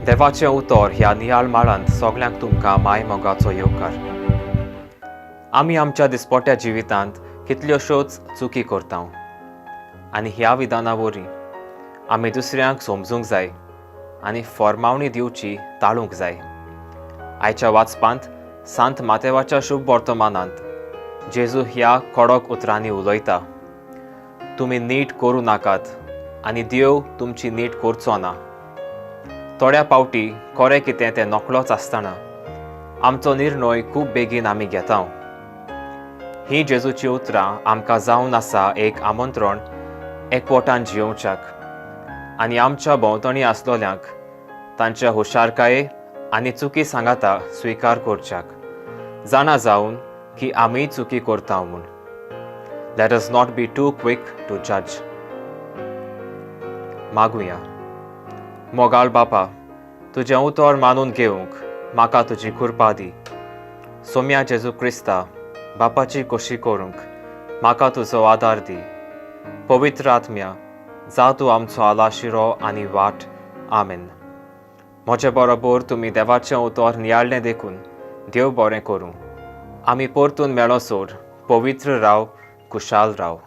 देवाचें उतर ह्या नियाळ माळांत सगल्यांक तुमकां माय मोगाचो येवकार. आमी आमच्या दिसपट्या जिवितांत कितल्योश्योच चुकी करता आनी ह्या विधाना वरवीं आमी दुसऱ्यांक समजूंक जाय आनी फॉर्मावणी दिवची टाळूंक जाय. आयच्या वाचपांत सांत मातेवाच्या शुभ वर्तमानांत जेजू ह्या कडक उतरांनी उलयता: तुमी नीट करूं नाकात आनी देव तुमची नीट करचो ना. थोड्या पावटी खरें कितें तें नकळोच आसतना आमचो निर्णय खूब बेगीन आमी घेता. ही जेजूची उतरां आमकां जावन आसा एक आमंत्रण एकवटान जियोवच्याक आनी आमच्या भोंवतणी आसलोल्यांक तांच्या हुशारकाये आनी चुकी सांगाता स्विकार करच्याक, जाणा जावन की आमीय चुकी करता म्हूण. Let us not be too quick to जज. मागुया. मोगाळ बापा, तुजें उतर मानून घेवंक म्हाका तुजी कृपा दी. सोम्या जेजू क्रिस्ता, बापाची खोशी करूंक म्हाका तुजो आदार दी. पवित्र आत्म्या, जा तूं आमचो आलाशिरो आनी वाट. आमेन. म्हजे बरोबर तुमी देवाचें उतर नियाळें देखून देव बरें करूं. आमी परतून मेळोसोर पवित्र राव, खुशाल राव.